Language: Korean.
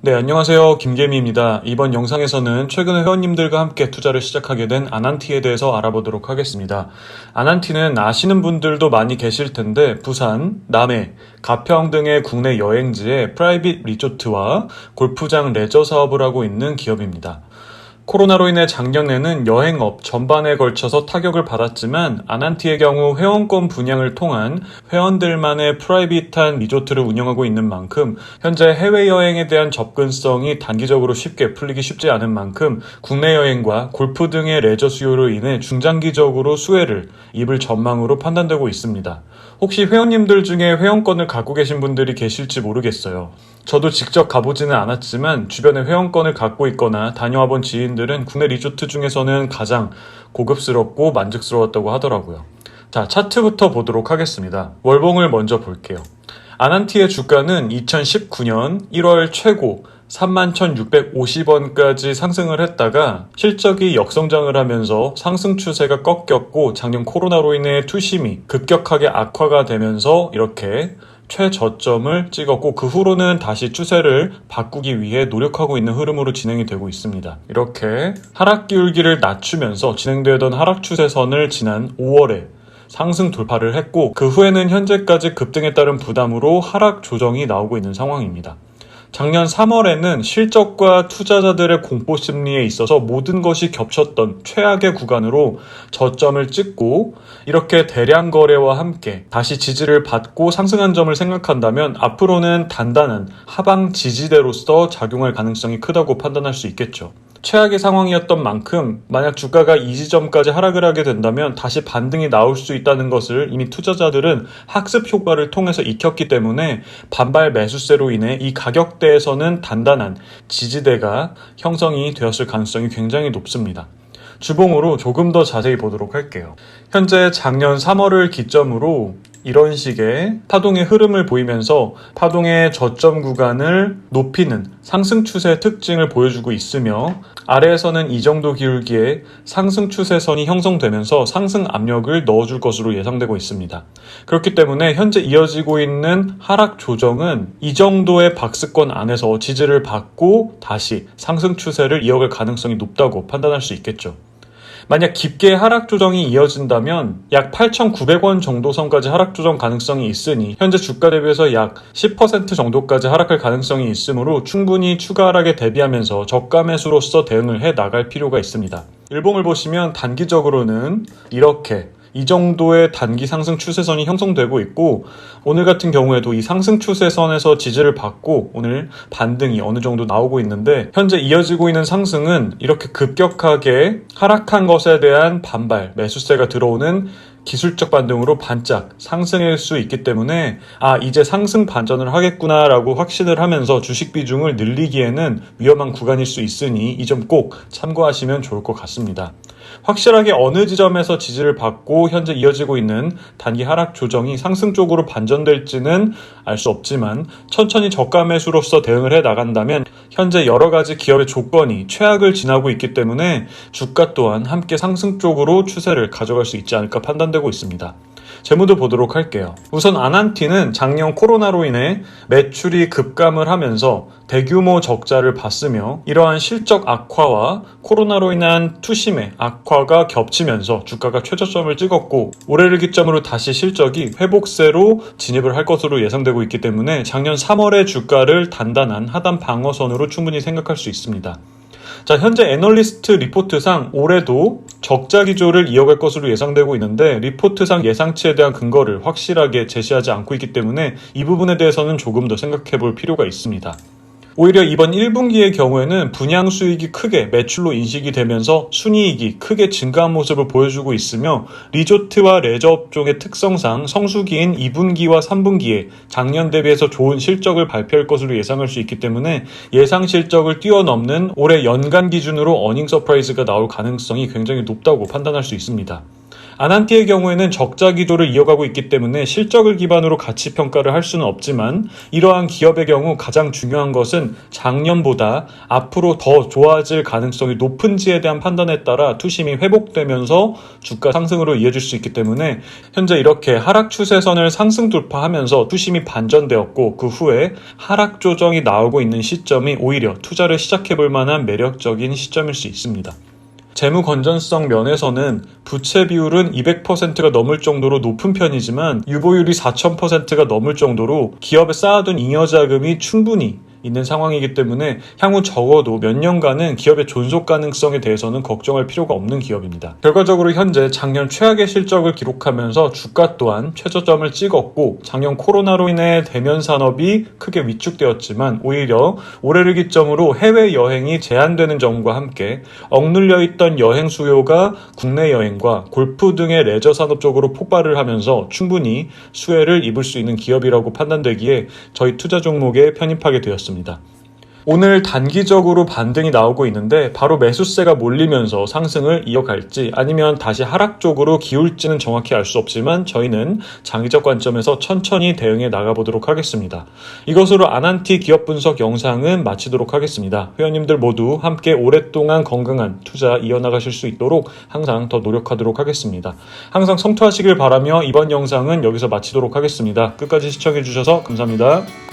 네, 안녕하세요. 김계미입니다. 이번 영상에서는 최근 회원님들과 함께 투자를 시작하게 된 아난티에 대해서 알아보도록 하겠습니다. 아난티는 아시는 분들도 많이 계실 텐데 부산, 남해, 가평 등의 국내 여행지에 프라이빗 리조트와 골프장 레저 사업을 하고 있는 기업입니다. 코로나로 인해 작년에는 여행업 전반에 걸쳐서 타격을 받았지만 아난티의 경우 회원권 분양을 통한 회원들만의 프라이빗한 리조트를 운영하고 있는 만큼 현재 해외여행에 대한 접근성이 단기적으로 쉽게 풀리기 쉽지 않은 만큼 국내 여행과 골프 등의 레저 수요로 인해 중장기적으로 수혜를 입을 전망으로 판단되고 있습니다. 혹시 회원님들 중에 회원권을 갖고 계신 분들이 계실지 모르겠어요. 저도 직접 가보지는 않았지만 주변에 회원권을 갖고 있거나 다녀와 본 지인들은 국내 리조트 중에서는 가장 고급스럽고 만족스러웠다고 하더라고요. 자, 차트부터 보도록 하겠습니다. 월봉을 먼저 볼게요. 아난티의 주가는 2019년 1월 최고 31,650원까지 상승을 했다가 실적이 역성장을 하면서 상승 추세가 꺾였고 작년 코로나로 인해 투심이 급격하게 악화가 되면서 이렇게 최저점을 찍었고 그 후로는 다시 추세를 바꾸기 위해 노력하고 있는 흐름으로 진행이 되고 있습니다. 이렇게 하락 기울기를 낮추면서 진행되던 하락 추세선을 지난 5월에 상승 돌파를 했고 그 후에는 현재까지 급등에 따른 부담으로 하락 조정이 나오고 있는 상황입니다. 작년 3월에는 실적과 투자자들의 공포 심리에 있어서 모든 것이 겹쳤던 최악의 구간으로 저점을 찍고 이렇게 대량 거래와 함께 다시 지지를 받고 상승한 점을 생각한다면 앞으로는 단단한 하방 지지대로서 작용할 가능성이 크다고 판단할 수 있겠죠. 최악의 상황이었던 만큼 만약 주가가 이 지점까지 하락을 하게 된다면 다시 반등이 나올 수 있다는 것을 이미 투자자들은 학습 효과를 통해서 익혔기 때문에 반발 매수세로 인해 이 가격대에서는 단단한 지지대가 형성이 되었을 가능성이 굉장히 높습니다. 주봉으로 조금 더 자세히 보도록 할게요. 현재 작년 3월을 기점으로 이런 식의 파동의 흐름을 보이면서 파동의 저점 구간을 높이는 상승 추세 특징을 보여주고 있으며 아래에서는 이 정도 기울기의 상승 추세선이 형성되면서 상승 압력을 넣어줄 것으로 예상되고 있습니다. 그렇기 때문에 현재 이어지고 있는 하락 조정은 이 정도의 박스권 안에서 지지를 받고 다시 상승 추세를 이어갈 가능성이 높다고 판단할 수 있겠죠. 만약 깊게 하락 조정이 이어진다면 약 8,900원 정도 선까지 하락 조정 가능성이 있으니 현재 주가 대비해서 약 10% 정도까지 하락할 가능성이 있으므로 충분히 추가 하락에 대비하면서 저가 매수로서 대응을 해 나갈 필요가 있습니다. 일봉을 보시면 단기적으로는 이렇게 이 정도의 단기 상승 추세선이 형성되고 있고 오늘 같은 경우에도 이 상승 추세선에서 지지를 받고 오늘 반등이 어느 정도 나오고 있는데 현재 이어지고 있는 상승은 이렇게 급격하게 하락한 것에 대한 반발, 매수세가 들어오는 기술적 반등으로 반짝 상승할 수 있기 때문에 이제 상승 반전을 하겠구나 라고 확신을 하면서 주식 비중을 늘리기에는 위험한 구간일 수 있으니 이 점 꼭 참고하시면 좋을 것 같습니다. 확실하게 어느 지점에서 지지를 받고 현재 이어지고 있는 단기 하락 조정이 상승 쪽으로 반전될지는 알 수 없지만 천천히 저가 매수로서 대응을 해 나간다면 현재 여러 가지 기업의 조건이 최악을 지나고 있기 때문에 주가 또한 함께 상승 쪽으로 추세를 가져갈 수 있지 않을까 판단되고 있습니다. 재무도 보도록 할게요. 우선 아난티는 작년 코로나로 인해 매출이 급감을 하면서 대규모 적자를 봤으며 이러한 실적 악화와 코로나로 인한 투심의 악화가 겹치면서 주가가 최저점을 찍었고 올해를 기점으로 다시 실적이 회복세로 진입을 할 것으로 예상되고 있기 때문에 작년 3월의 주가를 단단한 하단 방어선으로 충분히 생각할 수 있습니다. 자, 현재 애널리스트 리포트상 올해도 적자 기조를 이어갈 것으로 예상되고 있는데 리포트상 예상치에 대한 근거를 확실하게 제시하지 않고 있기 때문에 이 부분에 대해서는 조금 더 생각해 볼 필요가 있습니다. 오히려 이번 1분기의 경우에는 분양 수익이 크게 매출로 인식이 되면서 순이익이 크게 증가한 모습을 보여주고 있으며 리조트와 레저 업종의 특성상 성수기인 2분기와 3분기에 작년 대비해서 좋은 실적을 발표할 것으로 예상할 수 있기 때문에 예상 실적을 뛰어넘는 올해 연간 기준으로 어닝 서프라이즈가 나올 가능성이 굉장히 높다고 판단할 수 있습니다. 아난티의 경우에는 적자 기조를 이어가고 있기 때문에 실적을 기반으로 가치 평가를 할 수는 없지만 이러한 기업의 경우 가장 중요한 것은 작년보다 앞으로 더 좋아질 가능성이 높은지에 대한 판단에 따라 투심이 회복되면서 주가 상승으로 이어질 수 있기 때문에 현재 이렇게 하락 추세선을 상승 돌파하면서 투심이 반전되었고 그 후에 하락 조정이 나오고 있는 시점이 오히려 투자를 시작해 볼 만한 매력적인 시점일 수 있습니다. 재무 건전성 면에서는 부채 비율은 200%가 넘을 정도로 높은 편이지만 유보율이 4000%가 넘을 정도로 기업에 쌓아둔 잉여자금이 충분히 있는 상황이기 때문에 향후 적어도 몇 년간은 기업의 존속 가능성에 대해서는 걱정할 필요가 없는 기업입니다. 결과적으로 현재 작년 최악의 실적을 기록하면서 주가 또한 최저점을 찍었고 작년 코로나로 인해 대면 산업이 크게 위축되었지만 오히려 올해를 기점으로 해외여행이 제한되는 점과 함께 억눌려 있던 여행 수요가 국내 여행과 골프 등의 레저 산업 쪽으로 폭발을 하면서 충분히 수혜를 입을 수 있는 기업이라고 판단되기에 저희 투자 종목에 편입하게 되었습니다. 오늘 단기적으로 반등이 나오고 있는데 바로 매수세가 몰리면서 상승을 이어갈지 아니면 다시 하락 쪽으로 기울지는 정확히 알 수 없지만 저희는 장기적 관점에서 천천히 대응해 나가보도록 하겠습니다. 이것으로 아난티 기업 분석 영상은 마치도록 하겠습니다. 회원님들 모두 함께 오랫동안 건강한 투자 이어나가실 수 있도록 항상 더 노력하도록 하겠습니다. 항상 성투하시길 바라며 이번 영상은 여기서 마치도록 하겠습니다. 끝까지 시청해주셔서 감사합니다.